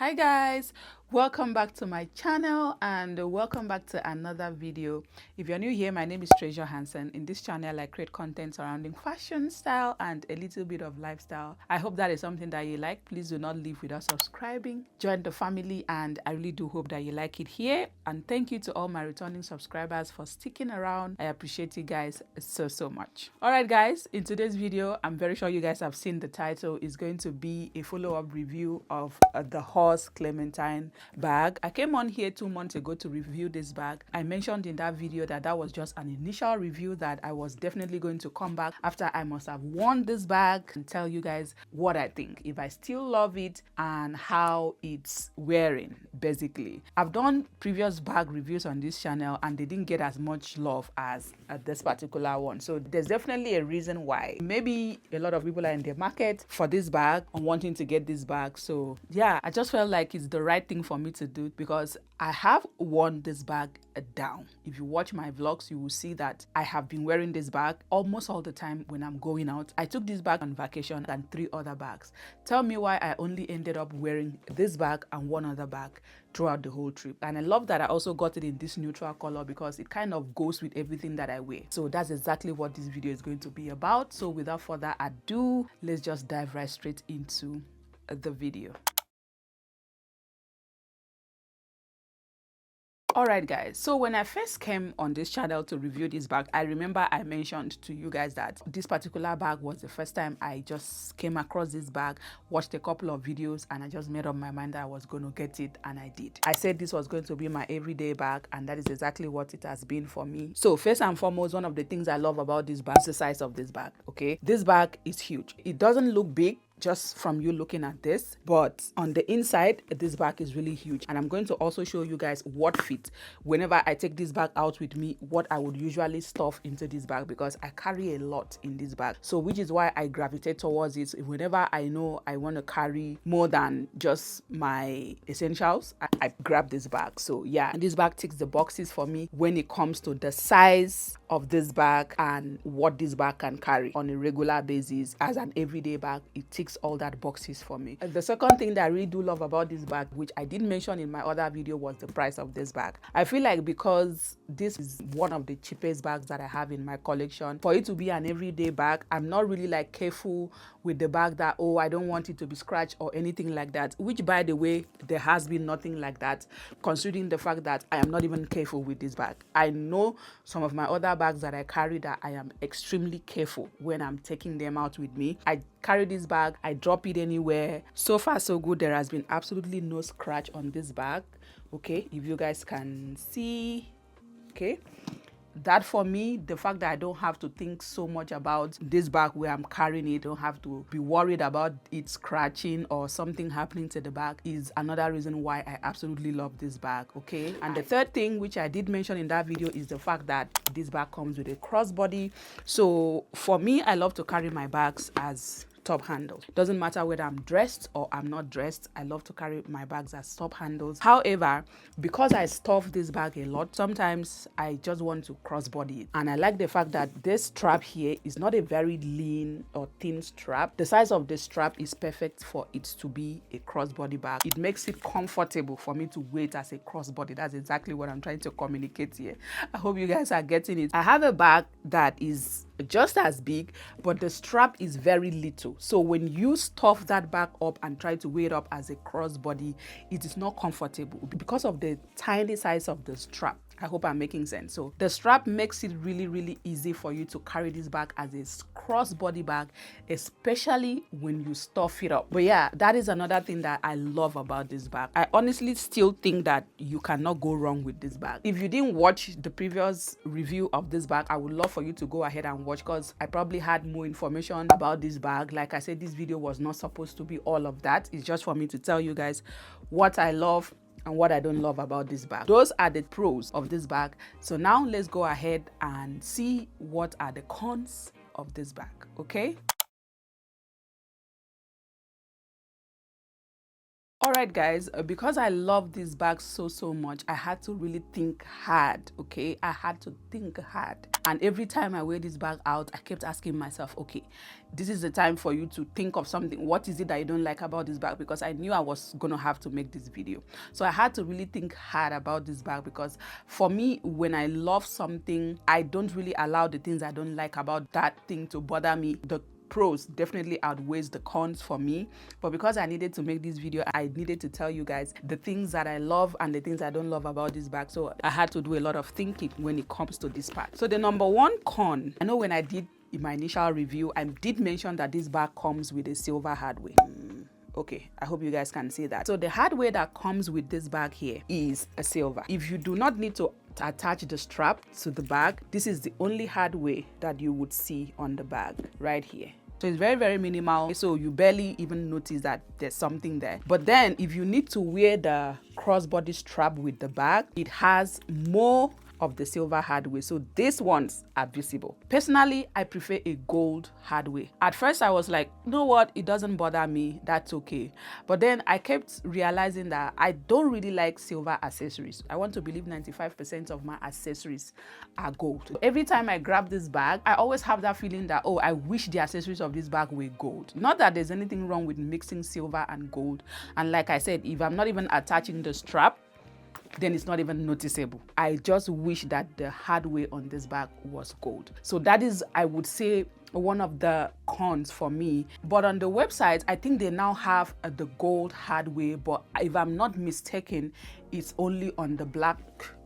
Hi guys, welcome back to my channel and welcome back to another video. If you're new here, my name is Treasure Hansen. In this channel I create content surrounding fashion, style and a little bit of lifestyle. I hope that is something that you like. Please do not leave without subscribing. Join the family and I really do hope that you like it here. And thank you to all my returning subscribers for sticking around. I appreciate you guys so much. Alright guys, in today's video I'm very sure you guys have seen the title. Is going to be a follow-up review of the Horse Clementine bag. I came on here 2 months ago to review this bag. I mentioned in that video that that was just an initial review, that I was definitely going to come back after I must have worn this bag and tell you guys what I think, if I still love it and how it's wearing. Basically, I've done previous bag reviews on this channel and they didn't get as much love as this particular one, so there's definitely a reason why. Maybe a lot of people are in the market for this bag and wanting to get this bag. So yeah, I just felt like it's the right thing for me to do because I have worn this bag down. If you watch my vlogs, you will see that I have been wearing this bag almost all the time when I'm going out. I took this bag on vacation and 3 other bags. Tell me why I only ended up wearing this bag and 1 other bag throughout the whole trip. And I love that I also got it in this neutral color because it kind of goes with everything that I wear. So that's exactly what this video is going to be about. So without further ado, let's just dive right straight into the video. Alright guys, so when I first came on this channel to review this bag, I remember I mentioned to you guys that this particular bag was the first time I just came across this bag, watched a couple of videos and I just made up my mind that I was going to get it, and I did. I said this was going to be my everyday bag and that is exactly what it has been for me. So first and foremost, one of the things I love about this bag is the size of this bag. Okay, this bag is huge. It doesn't look big just from you looking at this, but on the inside this bag is really huge, and I'm going to also show you guys what fits whenever I take this bag out with me, what I would usually stuff into this bag, because I carry a lot in this bag, so which is why I gravitate towards it. Whenever I know I want to carry more than just my essentials, I grab this bag. So yeah, this bag ticks the boxes for me when it comes to the size of this bag and what this bag can carry on a regular basis as an everyday bag. It ticks all that boxes for me. The second thing that I really do love about this bag, which I did mention in my other video, was the price of this bag. I feel like because this is one of the cheapest bags that I have in my collection, for it to be an everyday bag, I'm not really like careful with the bag that, oh, I don't want it to be scratched or anything like that, which by the way, there has been nothing like that, considering the fact that I am not even careful with this bag. I know some of my other bags that I carry that I am extremely careful when I'm taking them out with me. I carry this bag, I drop it anywhere. So far so good. There has been absolutely no scratch on this bag. Okay, if you guys can see, okay, that for me, the fact that I don't have to think so much about this bag where I'm carrying it, don't have to be worried about it scratching or something happening to the bag, is another reason why I absolutely love this bag. Okay, and the third thing, which I did mention in that video, is the fact that this bag comes with a crossbody. So for me, I love to carry my bags as top handles. Doesn't matter whether I'm dressed or I'm not dressed, I love to carry my bags as top handles. However, because I stuff this bag a lot, sometimes I just want to crossbody it, and I like the fact that this strap here is not a very lean or thin strap. The size of this strap is perfect for it to be a crossbody bag. It makes it comfortable for me to wear it as a crossbody. That's exactly what I'm trying to communicate here. I hope you guys are getting it. I have a bag that is just as big, but the strap is very little. So when you stuff that bag up and try to wear it up as a crossbody, it is not comfortable because of the tiny size of the strap. I hope I'm making sense. So the strap makes it really easy for you to carry this bag as a crossbody bag, especially when you stuff it up. But yeah, that is another thing that I love about this bag. I honestly still think that you cannot go wrong with this bag. If you didn't watch the previous review of this bag, I would love for you to go ahead and watch, because I probably had more information about this bag. Like I said, this video was not supposed to be all of that. It's just for me to tell you guys what I love and what I don't love about this bag. Those are the pros of this bag. So now let's go ahead and see what are the cons of this bag. Okay. All right, guys, because I love this bag so much, I had to really think hard. Okay, I had to think hard, and every time I wear this bag out, I kept asking myself, okay, this is the time for you to think of something. What is it that you don't like about this bag? Because I knew I was gonna have to make this video, so I had to really think hard about this bag. Because for me, when I love something, I don't really allow the things I don't like about that thing to bother me. The pros definitely outweighs the cons for me, but because I needed to make this video, I needed to tell you guys the things that I love and the things I don't love about this bag. So I had to do a lot of thinking when it comes to this part. So the number one con, I know when I did in my initial review, I did mention that this bag comes with a silver hardware. Okay, I hope you guys can see that. So the hardware that comes with this bag here is a silver. If you do not need to attach the strap to the bag, this is the only hardware that you would see on the bag right here. So it's very minimal, so you barely even notice that there's something there. But then if you need to wear the crossbody strap with the bag, it has more of the silver hardware, so these ones are visible. Personally, I prefer a gold hardware. At first I was like, you know what, it doesn't bother me, that's okay. But then I kept realizing that I don't really like silver accessories. I want to believe 95% of my accessories are gold. Every time I grab this bag, I always have that feeling that, oh, I wish the accessories of this bag were gold. Not that there's anything wrong with mixing silver and gold, and like I said, if I'm not even attaching the strap, then it's not even noticeable. I just wish that the hardware on this bag was gold. So that is, I would say, one of the cons for me. But on the website, I think they now have the gold hardware, but if I'm not mistaken, it's only on the black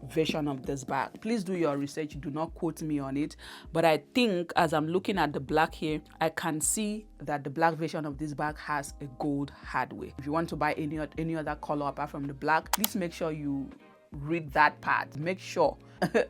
version of this bag. Please do your research, do not quote me on it, but I think as I'm looking at the black here, I can see that the black version of this bag has a gold hardware. If you want to buy any other color apart from the black, please make sure you read that part. Make sure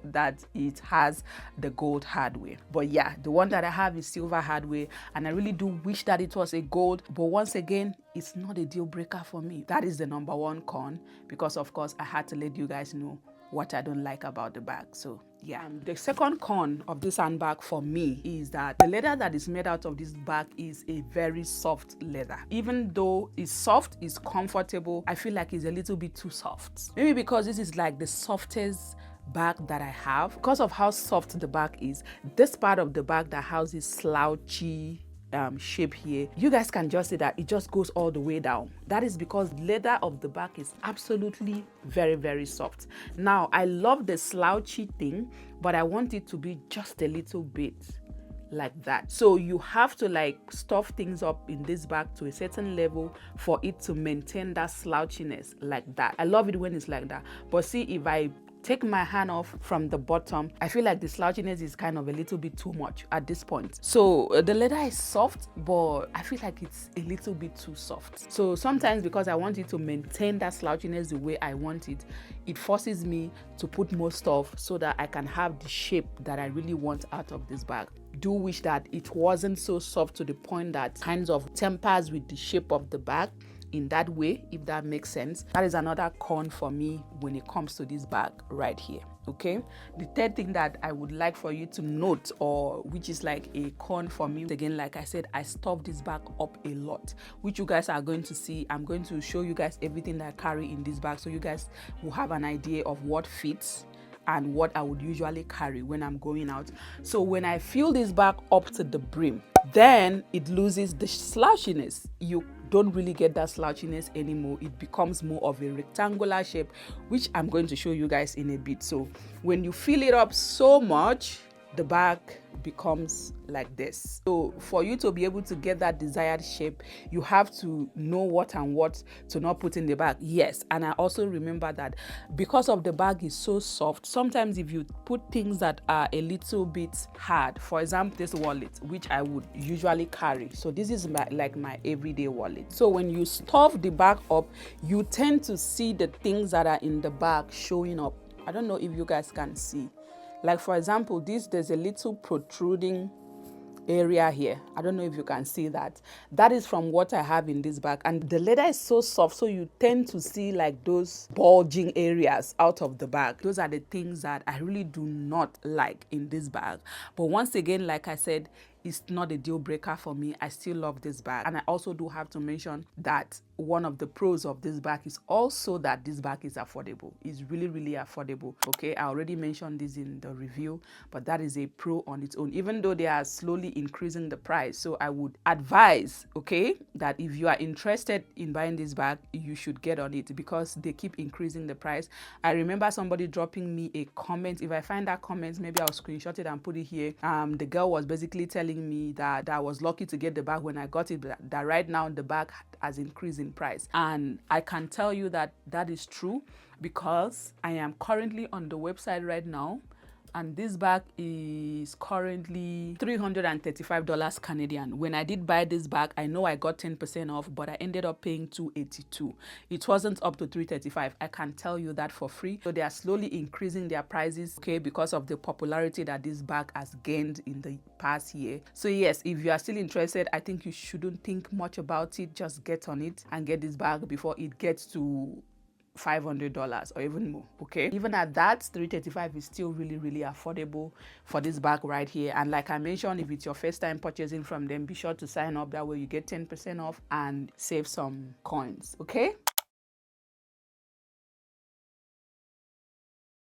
that it has the gold hardware. But yeah, the one that I have is silver hardware, and I really do wish that it was a gold, but once again, it's not a deal breaker for me. That is the number one con, because of course I had to let you guys know what I don't like about the bag. So yeah, the second con of this handbag for me is that the leather that is made out of this bag is a very soft leather. Even though it's soft, it's comfortable, I feel like it's a little bit too soft. Maybe because this is like the softest bag that I have. Because of how soft the bag is, this part of the bag that houses slouchy shape here, you guys can just see that it just goes all the way down. That is because leather of the bag is absolutely very soft. Now I love the slouchy thing, but I want it to be just a little bit like that. So you have to like stuff things up in this bag to a certain level for it to maintain that slouchiness like that. I love it when it's like that. But see, if I take my hand off from the bottom, I feel like the slouchiness is kind of a little bit too much at this point. So the leather is soft, but I feel like it's a little bit too soft. So sometimes, because I want it to maintain that slouchiness the way I want it, it forces me to put more stuff so that I can have the shape that I really want out of this bag. Do wish that it wasn't so soft to the point that kinds of tempers with the shape of the bag in that way, if that makes sense. That is another con for me when it comes to this bag right here. Okay, the third thing that I would like for you to note, or which is like a con for me, again, like I said, I stuff this bag up a lot, which you guys are going to see. I'm going to show you guys everything that I carry in this bag, so you guys will have an idea of what fits and what I would usually carry when I'm going out. So when I fill this bag up to the brim, then it loses the slouchiness. You don't really get that slouchiness anymore. It becomes more of a rectangular shape, which I'm going to show you guys in a bit. So when you fill it up so much, the bag becomes like this. So for you to be able to get that desired shape, you have to know what and what to not put in the bag. Yes, and I also remember that because of the bag is so soft, sometimes if you put things that are a little bit hard, for example this wallet, which I would usually carry, so this is like my everyday wallet. So when you stuff the bag up, you tend to see the things that are in the bag showing up. I don't know if you guys can see. Like for example, there's a little protruding area here. I don't know if you can see that. That is from what I have in this bag. And the leather is so soft, so you tend to see like those bulging areas out of the bag. Those are the things that I really do not like in this bag. But once again, like I said, it's not a deal breaker for me. I still love this bag. And I also do have to mention that one of the pros of this bag is also that this bag is affordable. It's really, really affordable. Okay, I already mentioned this in the review, but that is a pro on its own, even though they are slowly increasing the price. So I would advise, okay, that if you are interested in buying this bag, you should get on it because they keep increasing the price. I remember somebody dropping me a comment. If I find that comment, maybe I'll screenshot it and put it here. The girl was basically telling me that I was lucky to get the bag when I got it, but that right now the bag has increased in price. And I can tell you that that is true because I am currently on the website right now, and this bag is currently $335 Canadian. When I did buy this bag, I know I got 10% off, but I ended up paying $282. It wasn't up to $335. I can tell you that for free. So they are slowly increasing their prices, okay, because of the popularity that this bag has gained in the past year. So yes, if you are still interested, I think you shouldn't think much about it. Just get on it and get this bag before it gets to $500 or even more. Okay, even at that, $335 is still really, really affordable for this bag right here. And like I mentioned, if it's your first time purchasing from them, be sure to sign up. That way you get 10% off and save some coins. Okay.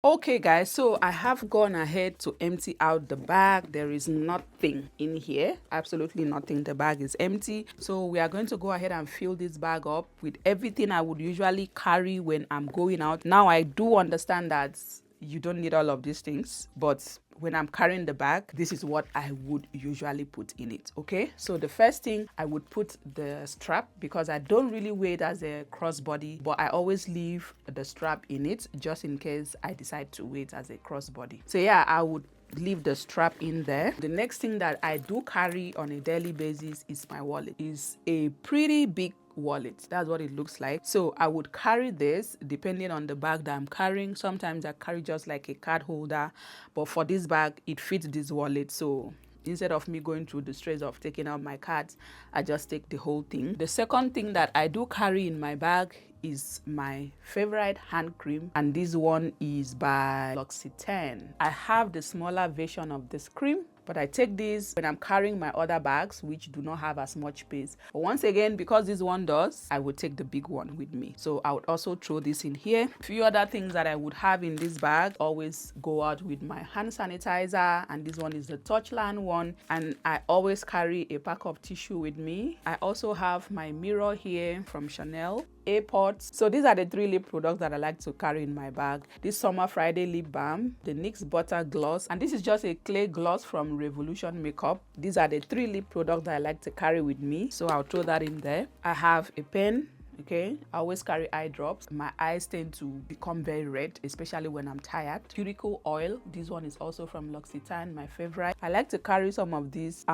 Okay guys, so I have gone ahead to empty out the bag. There is nothing in here, absolutely nothing. The bag is empty. So we are going to go ahead and fill this bag up with everything I would usually carry when I'm going out. Now I do understand that you don't need all of these things, but when I'm carrying the bag, this is what I would usually put in it. Okay, so the first thing I would put the strap, because I don't really wear it as a crossbody, but I always leave the strap in it just in case I decide to wear it as a crossbody. So yeah, I would leave the strap in there. The next thing that I do carry on a daily basis is my wallet. It's a pretty big wallet. That's what it looks like. So I would carry this depending on the bag that I'm carrying. Sometimes I carry just like a card holder, but for this bag it fits this wallet. So instead of me going through the stress of taking out my cards, I just take the whole thing. The second thing that I do carry in my bag is my favorite hand cream, and this one is by L'Occitane. I have the smaller version of this cream, but I take this when I'm carrying my other bags which do not have as much space. But once again, because this one does, I would take the big one with me. So I would also throw this in here. A few other things that I would have in this bag: always go out with my hand sanitizer, and this one is the Touchland one, and I always carry a pack of tissue with me. I also have my mirror here from Chanel, airpods. So these are the 3 lip products that I like to carry in my bag: this Summer Friday lip balm, the NYX butter gloss, and this is just a clay gloss from Revolution Makeup. These are the 3 lip products that I like to carry with me, so I'll throw that in there. I have a pen. Okay, I always carry eye drops. My eyes tend to become very red, especially when I'm tired. Cuticle oil. This one is also from L'Occitane, my favorite. I like to carry some of these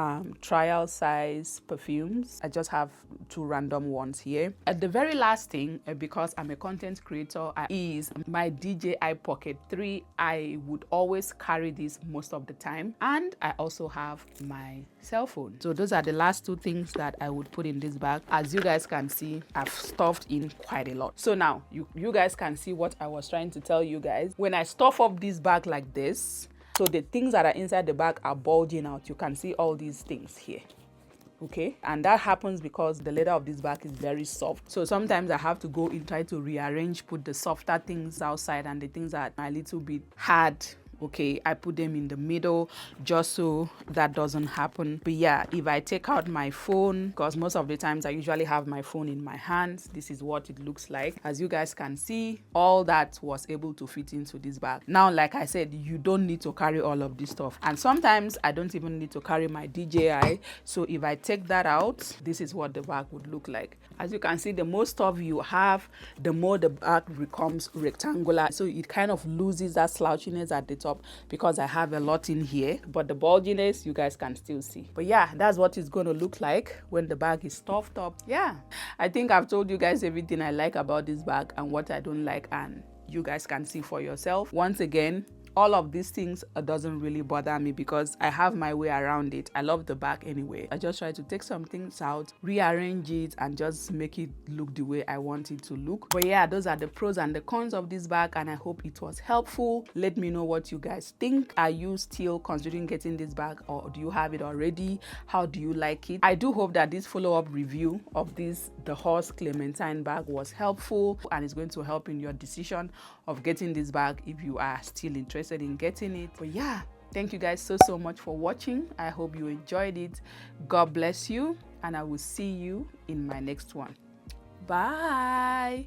trial size perfumes. I just have 2 random ones here. And the very last thing, because I'm a content creator, is my DJI Pocket 3. I would always carry this most of the time, and I also have my cell phone. So those are the last 2 things that I would put in this bag. As you guys can see, I've stuffed in quite a lot. So now you guys can see what I was trying to tell you guys. When I stuff up this bag like this, so the things that are inside the bag are bulging out. You can see all these things here. Okay, and that happens because the leather of this bag is very soft. So sometimes I have to go and try to rearrange, put the softer things outside, and the things that are a little bit hard, okay, I put them in the middle just so that doesn't happen. But yeah, if I take out my phone, because most of the times I usually have my phone in my hands, this is what it looks like. As you guys can see, all that was able to fit into this bag. Now, like I said, you don't need to carry all of this stuff, and sometimes I don't even need to carry my DJI. So if I take that out, this is what the bag would look like. As you can see, the more stuff you have, the more the bag becomes rectangular, so it kind of loses that slouchiness at the top because I have a lot in here, but the bulginess you guys can still see. But yeah, that's what it's going to look like when the bag is stuffed up. Yeah, I think I've told you guys everything I like about this bag and what I don't like, and you guys can see for yourself. Once again, all of these things doesn't really bother me because I have my way around it. I love the bag anyway. I just try to take some things out, rearrange it, and just make it look the way I want it to look. But yeah, those are the pros and the cons of this bag, and I hope it was helpful. Let me know what you guys think. Are you still considering getting this bag, or do you have it already? How do you like it? I do hope that this follow-up review of the Horse Clementine bag was helpful and is going to help in your decision of getting this bag if you are still interested in getting it. But yeah, thank you guys so much for watching. I hope you enjoyed it. God bless you, and I will see you in my next one. Bye.